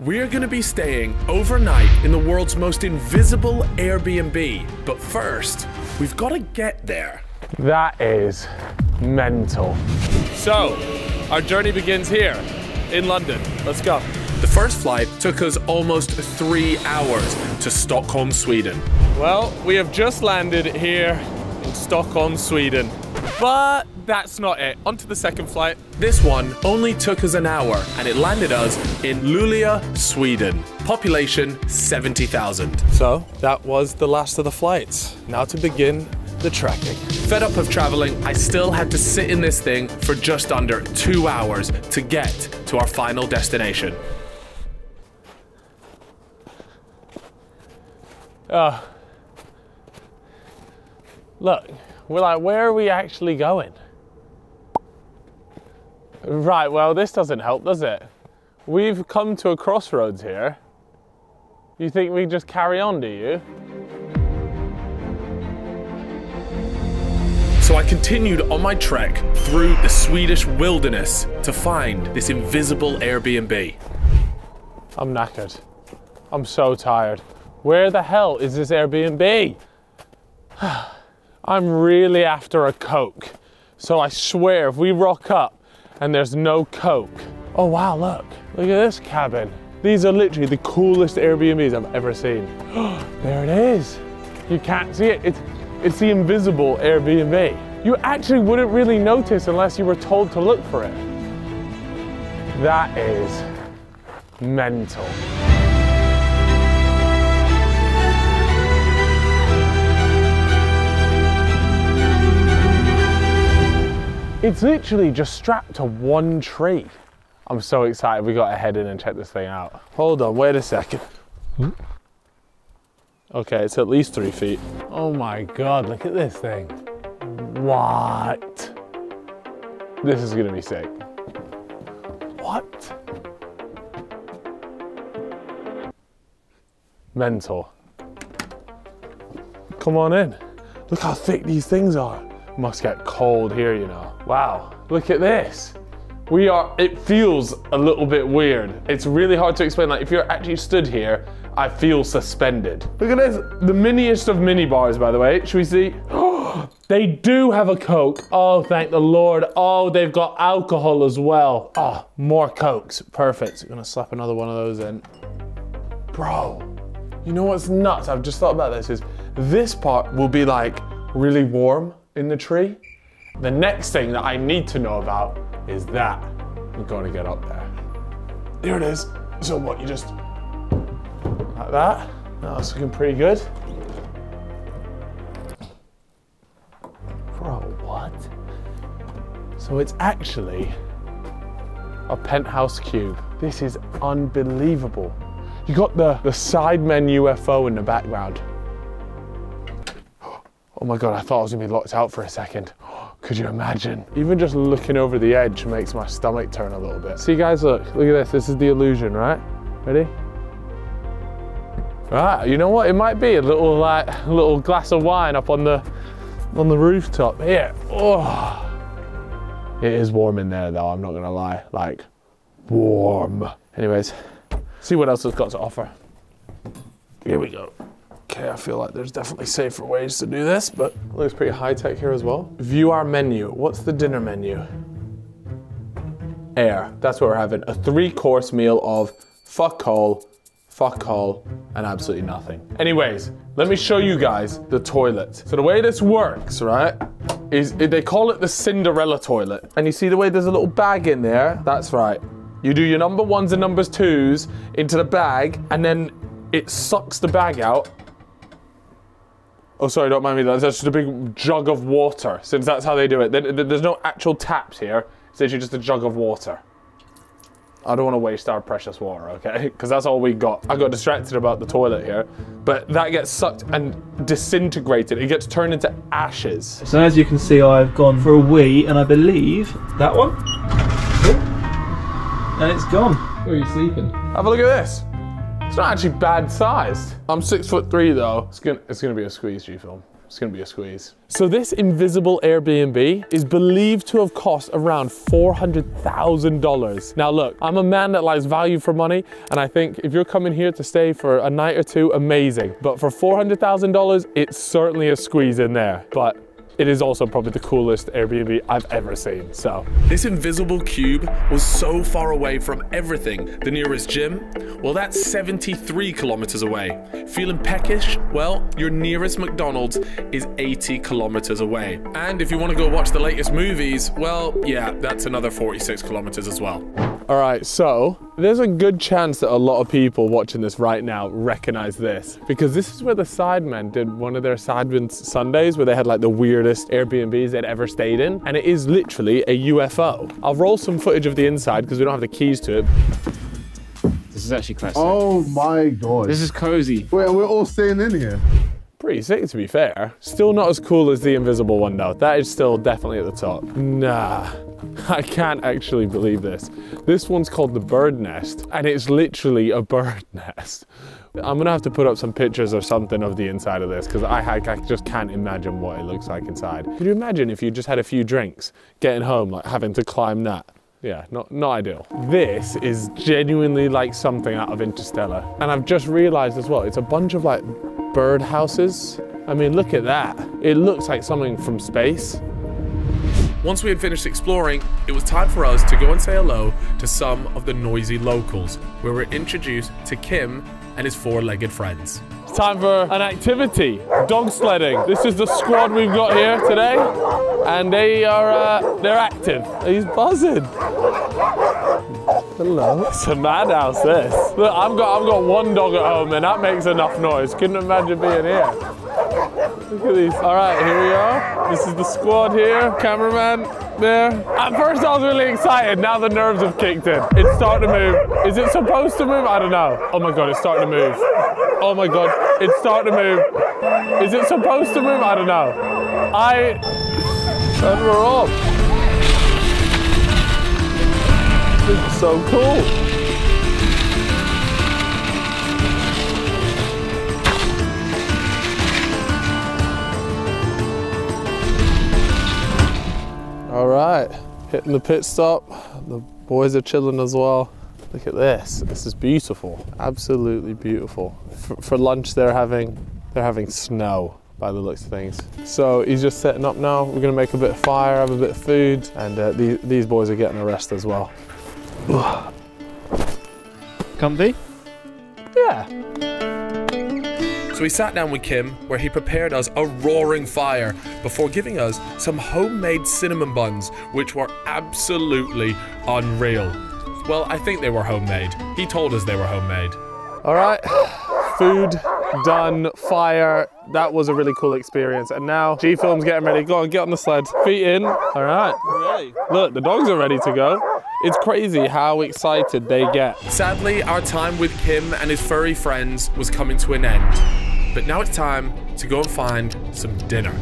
We're gonna be staying overnight in the world's most invisible Airbnb. But first, we've gotta get there. That is mental. So, our journey begins here in London. Let's go. The first flight took us almost 3 hours to Stockholm, Sweden. Well, we have just landed here in Stockholm, Sweden. But that's not it. On to the second flight. This one only took us an hour and it landed us in Luleå, Sweden. Population 70,000. So, that was the last of the flights. Now to begin the trekking. Fed up of traveling, I still had to sit in this thing for just under 2 hours to get to our final destination. Look, we're like, where are we actually going? Right, well, this doesn't help, does it? We've come to a crossroads here. You think we just carry on, do you? So I continued on my trek through the Swedish wilderness to find this invisible Airbnb. I'm knackered. I'm so tired. Where the hell is this Airbnb? I'm really after a Coke. So I swear if we rock up and there's no Coke. Oh wow, look at this cabin. These are literally the coolest Airbnbs I've ever seen. There it is. You can't see it. It's the invisible Airbnb. You actually wouldn't really notice unless you were told to look for it. That is mental. It's literally just strapped to one tree. I'm so excited. We got to head in and check this thing out. Hold on, wait a second. Okay, it's at least 3 feet. Oh my God, look at this thing. What? This is gonna be sick. What? Mental. Come on in. Look how thick these things are. Must get cold here, you know. Wow, look at this. It feels a little bit weird. It's really hard to explain. Like if you're actually stood here, I feel suspended. Look at this, the miniest of mini bars, by the way. Should we see? They do have a Coke. Oh, thank the Lord. Oh, they've got alcohol as well. Oh, more Cokes, perfect. I'm gonna slap another one of those in. Bro, you know what's nuts? I've just thought about this, is this part will be like really warm in the tree. The next thing that I need to know about is that. We've got to get up there. There it is. So what, you just, like that? That's looking pretty good. Bro, what? So it's actually a penthouse cube. This is unbelievable. You got the Sidemen UFO in the background. Oh my God, I thought I was gonna be locked out for a second. Could you imagine? Even just looking over the edge makes my stomach turn a little bit. See guys, look at this. This is the illusion, right? Ready? Ah, you know what? It might be a little glass of wine up on the rooftop here. Oh, it is warm in there though, I'm not gonna lie. Like, warm. Anyways, see what else it's got to offer. Here we go. Okay, I feel like there's definitely safer ways to do this, but it looks pretty high tech here as well. View our menu. What's the dinner menu? Air. That's what we're having. A 3-course meal of fuck all, and absolutely nothing. Anyways, let me show you guys the toilet. So the way this works, right, is they call it the Cinderella toilet. And you see the way there's a little bag in there? That's right. You do your number 1s and number 2s into the bag, and then it sucks the bag out. Oh, sorry, don't mind me. That's just a big jug of water, since that's how they do it. There's no actual taps here. It's literally just a jug of water. I don't want to waste our precious water, okay? Because that's all we got. I got distracted about the toilet here, but that gets sucked and disintegrated. It gets turned into ashes. So as you can see, I've gone for a wee, and I believe that one. Oh. And it's gone. Where are you sleeping? Have a look at this. It's not actually bad sized. I'm 6'3" though. It's gonna be a squeeze G film. It's gonna be a squeeze. So this invisible Airbnb is believed to have cost around $400,000. Now look, I'm a man that likes value for money, and I think if you're coming here to stay for a night or two, amazing. But for $400,000, it's certainly a squeeze in there. But it is also probably the coolest Airbnb I've ever seen, so. This invisible cube was so far away from everything. The nearest gym, well, that's 73 kilometers away. Feeling peckish? Well, your nearest McDonald's is 80 kilometers away. And if you want to go watch the latest movies, well, yeah, that's another 46 kilometers as well. All right, so there's a good chance that a lot of people watching this right now recognize this, because this is where the Sidemen did one of their Sidemen Sundays where they had like the weirdest Airbnbs they'd ever stayed in, and it is literally a UFO. I'll roll some footage of the inside because we don't have the keys to it. This is actually classic. Oh my god. This is cozy. Wait, we're all staying in here. Pretty sick, to be fair. Still not as cool as the invisible one though. That is still definitely at the top. Nah, I can't actually believe this. This one's called the Bird Nest, and it's literally a bird nest. I'm gonna have to put up some pictures or something of the inside of this, because I just can't imagine what it looks like inside. Could you imagine if you just had a few drinks, getting home, like having to climb that? Yeah, not ideal. This is genuinely like something out of Interstellar. And I've just realized as well, it's a bunch of like bird houses. I mean, look at that. It looks like something from space. Once we had finished exploring, it was time for us to go and say hello to some of the noisy locals. We were introduced to Kim and his four-legged friends. It's time for an activity, dog sledding. This is the squad we've got here today, and they're active. He's buzzing. Hello. It's a madhouse, this. Look, I've got one dog at home, and that makes enough noise. Couldn't imagine being here. Look at these. All right, here we are. This is the squad here. Cameraman there. At first I was really excited. Now the nerves have kicked in. It's starting to move. Is it supposed to move? I don't know. Oh my God, it's starting to move. Oh my God, it's starting to move. Is it supposed to move? I don't know. And we're off. This is so cool. All right, hitting the pit stop. The boys are chilling as well. Look at this. This is beautiful. Absolutely beautiful. For lunch, they're having snow by the looks of things. So he's just setting up now. We're gonna make a bit of fire, have a bit of food, and these boys are getting a rest as well. Comfy? Yeah. So we sat down with Kim, where he prepared us a roaring fire before giving us some homemade cinnamon buns, which were absolutely unreal. Well, I think they were homemade. He told us they were homemade. All right, food done, fire. That was a really cool experience. And now G-Film's getting ready. Go on, get on the sled. Feet in. All right. Ready. Look, the dogs are ready to go. It's crazy how excited they get. Sadly, our time with Kim and his furry friends was coming to an end. But now it's time to go and find some dinner.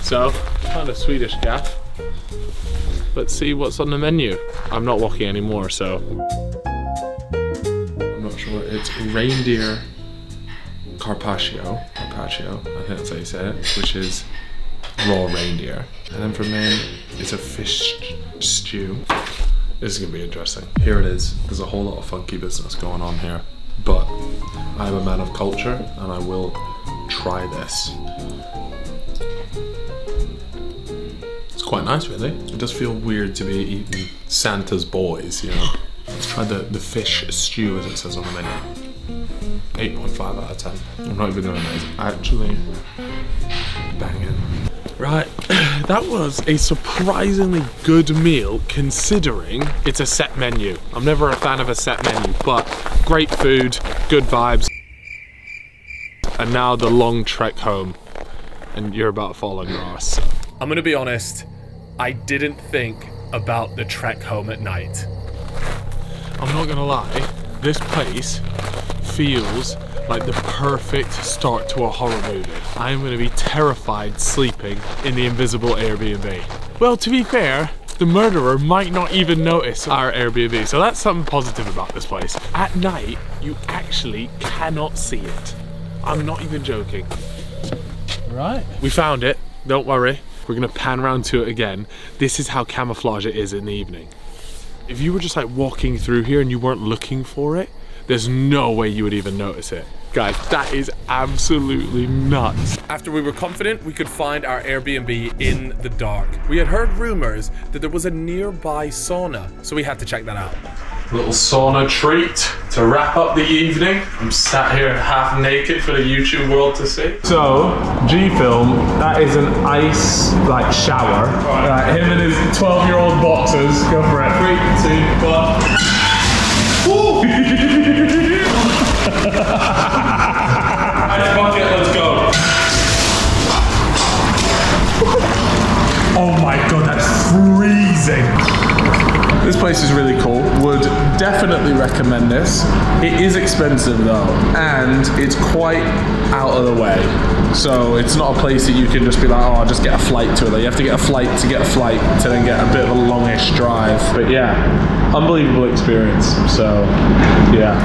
So, found a Swedish gaff. Let's see what's on the menu. I'm not walking anymore, so. I'm not sure. It's reindeer carpaccio. Carpaccio, I think that's how you say it, which is raw reindeer. And then for main, it's a fish stew. This is gonna be interesting. Here it is. There's a whole lot of funky business going on here, but I'm a man of culture and I will try this. It's quite nice, really. It does feel weird to be eating Santa's boys, you know. Let's try the fish stew as it says on the menu. 8.5 out of 10. I'm not even doing that. It's actually banging. Right, that was a surprisingly good meal considering it's a set menu. I'm never a fan of a set menu, but great food, good vibes. And now the long trek home. And you're about to fall on your ass. I'm gonna be honest, I didn't think about the trek home at night. I'm not gonna lie, this place feels like the perfect start to a horror movie. I am gonna be terrified sleeping in the invisible Airbnb. Well, to be fair, the murderer might not even notice our Airbnb. So that's something positive about this place. At night, you actually cannot see it. I'm not even joking. Right. We found it, don't worry. We're gonna pan around to it again. This is how camouflage it is in the evening. If you were just like walking through here and you weren't looking for it, there's no way you would even notice it. Guys, that is absolutely nuts. After we were confident we could find our Airbnb in the dark, we had heard rumors that there was a nearby sauna, so we had to check that out. Little sauna treat to wrap up the evening. I'm sat here half naked for the YouTube world to see. So, G-Film, that is an ice like shower. Right, him and his 12-year-old boxers, go for it. 3, 2, 1. Woo! Ice bucket, let's go. Oh my god, that's freezing. This place is really cool. Would definitely recommend this. It is expensive though, and it's quite out of the way. So it's not a place that you can just be like, oh, I'll just get a flight to it. Like, you have to get a flight to get a flight to then get a bit of a longish drive. But yeah, unbelievable experience. So yeah.